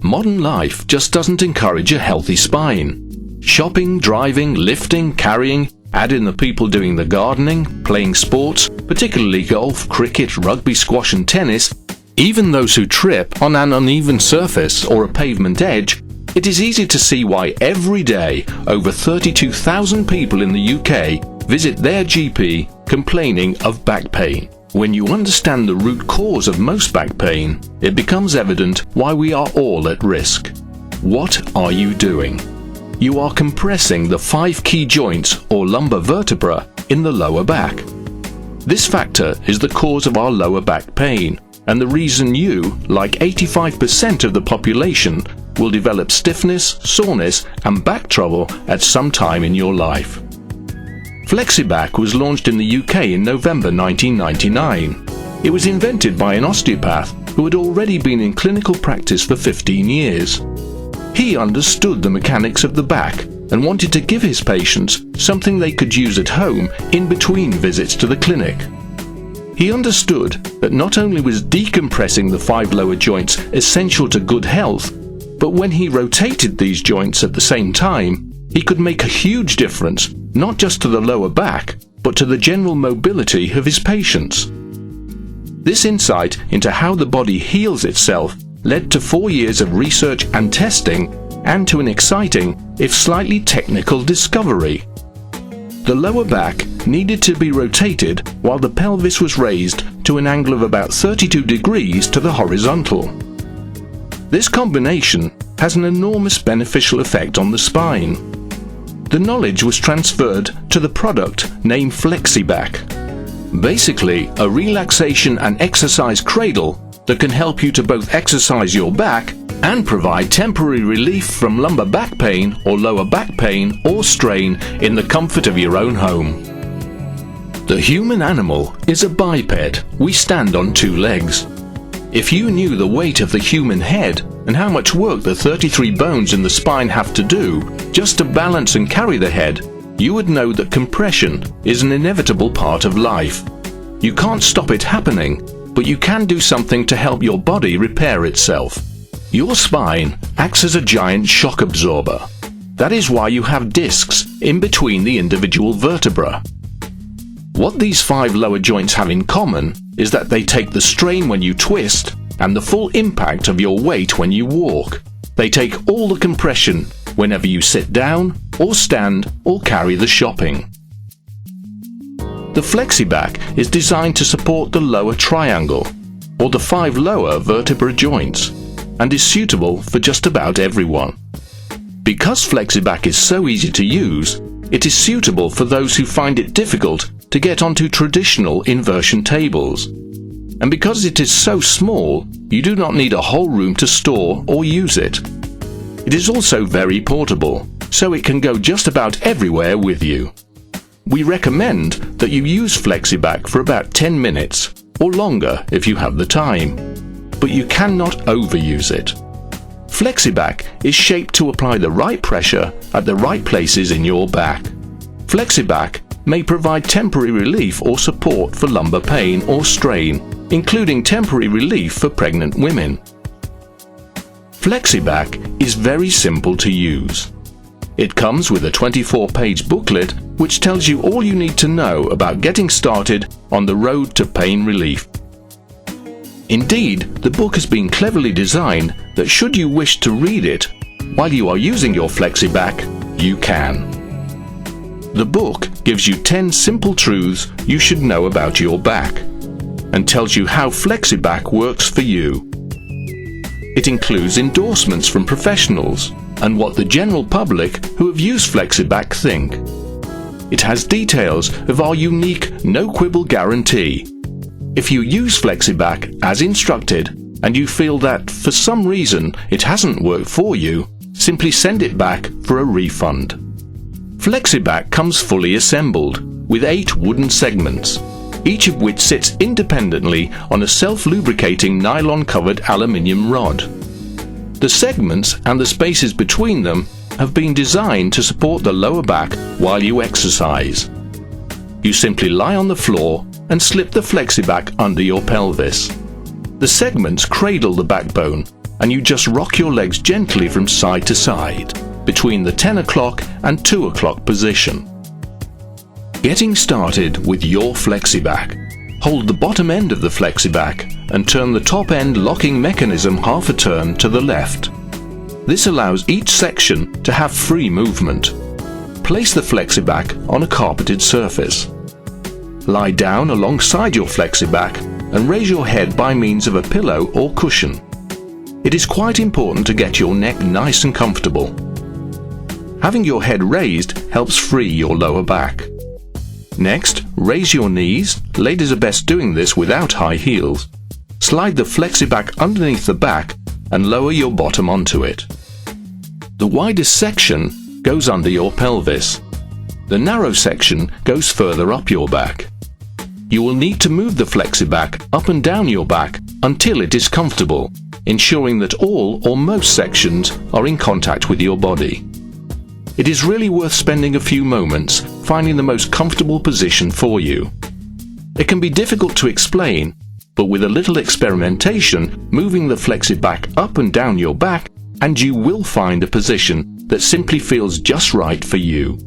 Modern life just doesn't encourage a healthy spine. Shopping, driving, lifting, carrying, add in the people doing the gardening, playing sports, particularly golf, cricket, rugby, squash and tennis, even those who trip on an uneven surface or a pavement edge. It is easy to see why every day over 32,000 people in the UK visit their GP complaining of back pain. When you understand the root cause of most back pain, it becomes evident why we are all at risk. What are you doing? You are compressing the 5 key joints or lumbar vertebra in the lower back. This factor is the cause of our lower back pain, and the reason you, like 85% of the population, will develop stiffness, soreness and back trouble at some time in your life. Flexibak was launched in the UK in November 1999. It was invented by an osteopath who had already been in clinical practice for 15 years. He understood the mechanics of the back and wanted to give his patients something they could use at home in between visits to the clinic. He understood that not only was decompressing the 5 lower joints essential to good health, but when he rotated these joints at the same time, he could make a huge difference not just to the lower back, but to the general mobility of his patients. This insight into how the body heals itself led to 4 years of research and testing, and to an exciting, if slightly technical, discovery. The lower back needed to be rotated while the pelvis was raised to an angle of about 32 degrees to the horizontal. This combination has an enormous beneficial effect on the spine. The knowledge was transferred to the product named Flexibak. Basically, a relaxation and exercise cradle that can help you to both exercise your back and provide temporary relief from lumbar back pain or lower back pain or strain in the comfort of your own home. The human animal is a biped. We stand on 2 legs. If you knew the weight of the human head and how much work the 33 bones in the spine have to do just to balance and carry the head, you would know that compression is an inevitable part of life. You can't stop it happening, but you can do something to help your body repair itself. Your spine acts as a giant shock absorber. That is why you have discs in between the individual vertebra. What these 5 lower joints have in common is that they take the strain when you twist and the full impact of your weight when you walk. They take all the compression whenever you sit down or stand or carry the shopping. The Flexibak is designed to support the lower triangle, or the 5 lower vertebra joints, and is suitable for just about everyone. Because Flexibak is so easy to use, it is suitable for those who find it difficult to get onto traditional inversion tables. And because it is so small, you do not need a whole room to store or use it. It is also very portable, so it can go just about everywhere with you. We recommend that you use Flexibak for about 10 minutes, or longer if you have the time. But you cannot overuse it. Flexibak is shaped to apply the right pressure at the right places in your back. Flexibak may provide temporary relief or support for lumbar pain or strain, including temporary relief for pregnant women. Flexibak is very simple to use. It comes with a 24-page booklet which tells you all you need to know about getting started on the road to pain relief. Indeed, the book has been cleverly designed that should you wish to read it while you are using your Flexibak, you can. The book gives you 10 simple truths you should know about your back and tells you how Flexibak works for you. It includes endorsements from professionals and what the general public who have used Flexibak think. It has details of our unique no-quibble guarantee. If you use Flexibak as instructed and you feel that for some reason it hasn't worked for you, simply send it back for a refund. Flexibak comes fully assembled with 8 wooden segments, each of which sits independently on a self-lubricating nylon-covered aluminium rod. The segments and the spaces between them have been designed to support the lower back while you exercise. You simply lie on the floor and slip the Flexibak under your pelvis. The segments cradle the backbone and you just rock your legs gently from side to side, between the 10 o'clock and 2 o'clock position. Getting started with your Flexibak. Hold the bottom end of the Flexibak and turn the top end locking mechanism half a turn to the left. This allows each section to have free movement. Place the Flexibak on a carpeted surface. Lie down alongside your Flexibak and raise your head by means of a pillow or cushion. It is quite important to get your neck nice and comfortable. Having your head raised helps free your lower back. Next, raise your knees. Ladies are best doing this without high heels. Slide the Flexibak underneath the back and lower your bottom onto it. The widest section goes under your pelvis. The narrow section goes further up your back. You will need to move the Flexibak up and down your back until it is comfortable, ensuring that all or most sections are in contact with your body. It is really worth spending a few moments finding the most comfortable position for you. It can be difficult to explain, but with a little experimentation, moving the Flexibak up and down your back, and you will find a position that simply feels just right for you.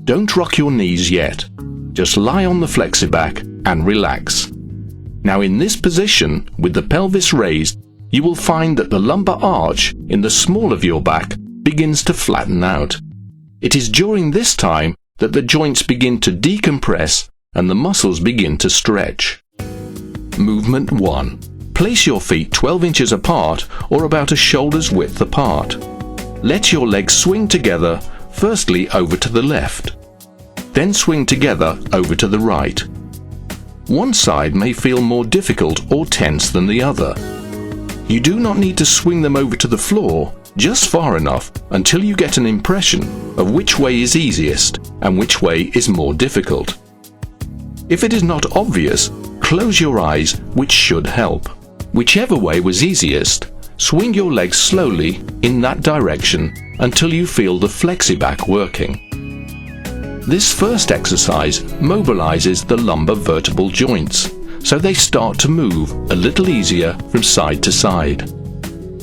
Don't rock your knees yet. Just lie on the Flexibak and relax. Now in this position, with the pelvis raised, you will find that the lumbar arch in the small of your back begins to flatten out. It is during this time that the joints begin to decompress and the muscles begin to stretch. Movement 1. Place your feet 12 inches apart or about a shoulder's width apart. Let your legs swing together, firstly over to the left. Then swing together over to the right. One side may feel more difficult or tense than the other. You do not need to swing them over to the floor, just far enough until you get an impression of which way is easiest and which way is more difficult. If it is not obvious, close your eyes, which should help. Whichever way was easiest, swing your legs slowly in that direction until you feel the Flexibak working. This first exercise mobilizes the lumbar vertebral joints, so they start to move a little easier from side to side.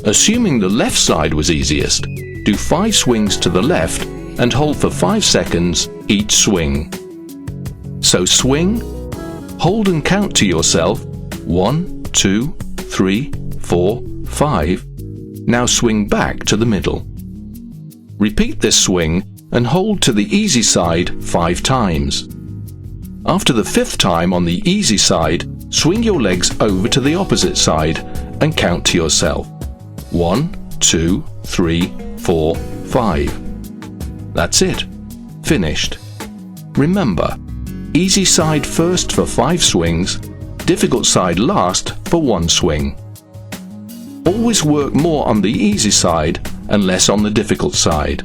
Assuming the left side was easiest, do 5 swings to the left and hold for 5 seconds each swing. So swing, hold and count to yourself 1, 2, 3, 4, 5. Now swing back to the middle. Repeat this swing and hold to the easy side 5 times. After the 5th time on the easy side, swing your legs over to the opposite side and count to yourself 1, 2, 3, 4, 5. That's it. Finished. Remember, easy side first for 5 swings, difficult side last for 1 swing. Always work more on the easy side and less on the difficult side.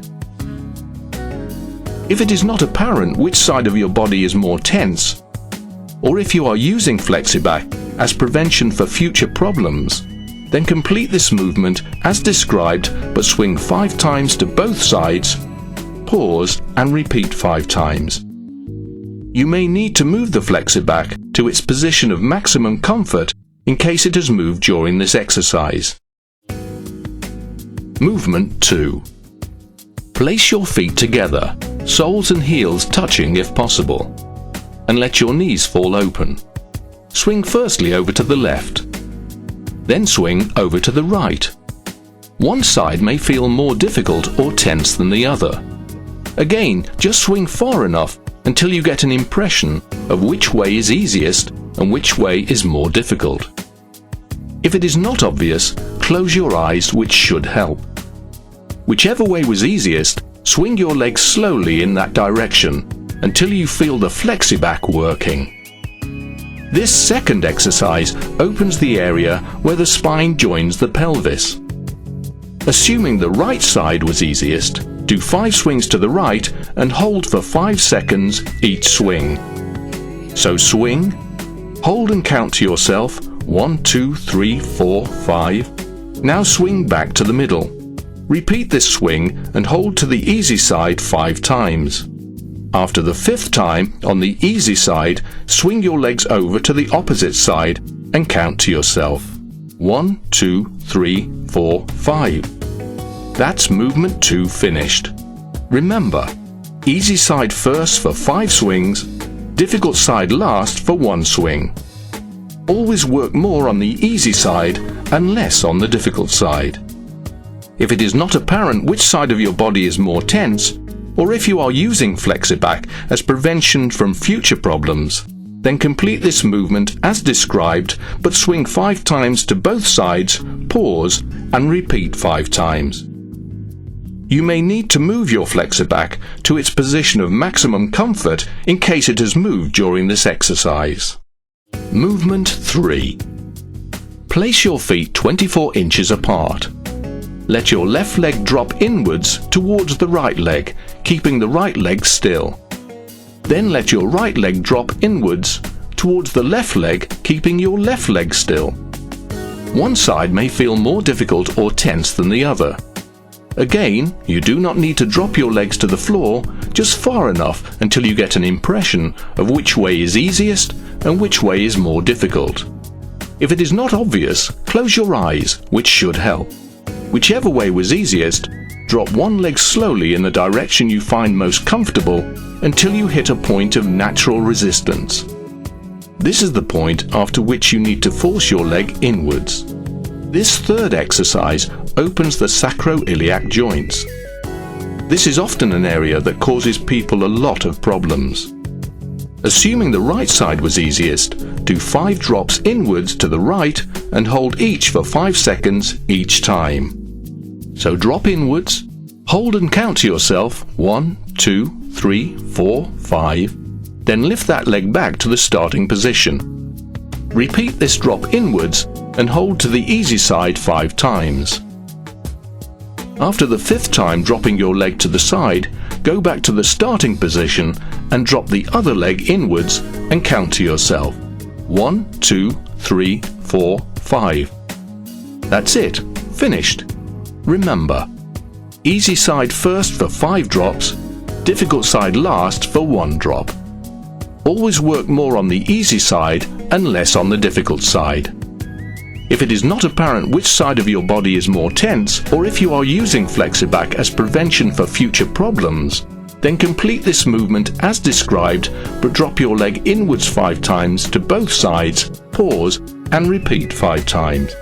If it is not apparent which side of your body is more tense, or if you are using Flexibak as prevention for future problems, then complete this movement as described but swing 5 times to both sides, pause and repeat 5 times. You may need to move the Flexibak to its position of maximum comfort in case it has moved during this exercise. Movement 2. Place your feet together, soles and heels touching if possible, and let your knees fall open. Swing firstly over to the left, then swing over to the right. One side may feel more difficult or tense than the other. Again, just swing far enough until you get an impression of which way is easiest and which way is more difficult. If it is not obvious, close your eyes, which should help. Whichever way was easiest, swing your legs slowly in that direction until you feel the Flexibak working. This second exercise opens the area where the spine joins the pelvis. Assuming the right side was easiest, do 5 swings to the right and hold for 5 seconds each swing. So swing, hold and count to yourself 1, 2, 3, 4, 5. Now swing back to the middle. Repeat this swing and hold to the easy side 5 times. After the 5th time on the easy side, swing your legs over to the opposite side and count to yourself. 1, 2, 3, 4, 5. That's movement 2 finished. Remember, easy side first for 5 swings, difficult side last for 1 swing. Always work more on the easy side and less on the difficult side. If it is not apparent which side of your body is more tense, or if you are using Flexibak as prevention from future problems, then complete this movement as described, but swing 5 times to both sides, pause, and repeat 5 times. You may need to move your Flexibak to its position of maximum comfort in case it has moved during this exercise. Movement 3. Place your feet 24 inches apart. Let your left leg drop inwards towards the right leg, keeping the right leg still. Then let your right leg drop inwards towards the left leg, keeping your left leg still. One side may feel more difficult or tense than the other. Again, you do not need to drop your legs to the floor, just far enough until you get an impression of which way is easiest and which way is more difficult. If it is not obvious, close your eyes, which should help. Whichever way was easiest, drop one leg slowly in the direction you find most comfortable until you hit a point of natural resistance. This is the point after which you need to force your leg inwards. This third exercise opens the sacroiliac joints. This is often an area that causes people a lot of problems. Assuming the right side was easiest, do 5 drops inwards to the right and hold each for 5 seconds each time. So drop inwards, hold and count to yourself 1, 2, 3, 4, 5, then lift that leg back to the starting position. Repeat this drop inwards and hold to the easy side 5 times. After the 5th time dropping your leg to the side, go back to the starting position and drop the other leg inwards and count to yourself 1, 2, 3, 4, 5. That's it, finished. Remember, easy side first for 5 drops, difficult side last for 1 drop. Always work more on the easy side and less on the difficult side. If it is not apparent which side of your body is more tense, or if you are using Flexibak as prevention for future problems, then complete this movement as described, but drop your leg inwards 5 times to both sides, pause, and repeat 5 times.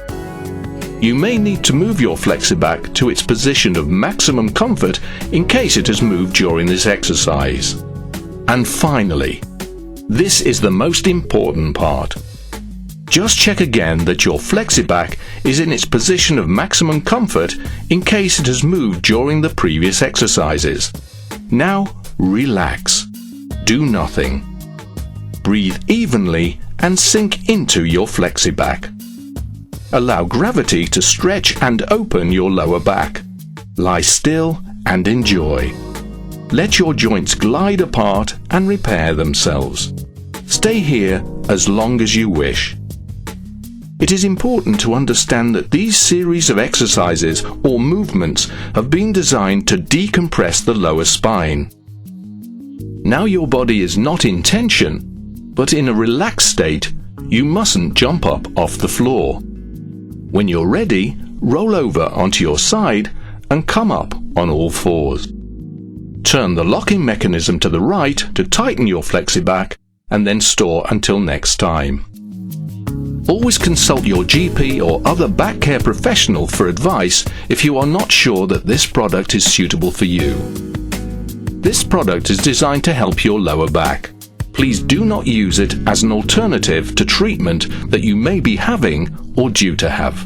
You may need to move your Flexibak to its position of maximum comfort in case it has moved during this exercise. And finally, this is the most important part. Just check again that your Flexibak is in its position of maximum comfort in case it has moved during the previous exercises. Now, relax. Do nothing. Breathe evenly and sink into your Flexibak. Allow gravity to stretch and open your lower back. Lie still and enjoy. Let your joints glide apart and repair themselves. Stay here as long as you wish. It is important to understand that these series of exercises or movements have been designed to decompress the lower spine. Now your body is not in tension, but in a relaxed state, you mustn't jump up off the floor. When you're ready, roll over onto your side and come up on all 4s. Turn the locking mechanism to the right to tighten your Flexibak and then store until next time. Always consult your GP or other back care professional for advice if you are not sure that this product is suitable for you. This product is designed to help your lower back. Please do not use it as an alternative to treatment that you may be having or due to have.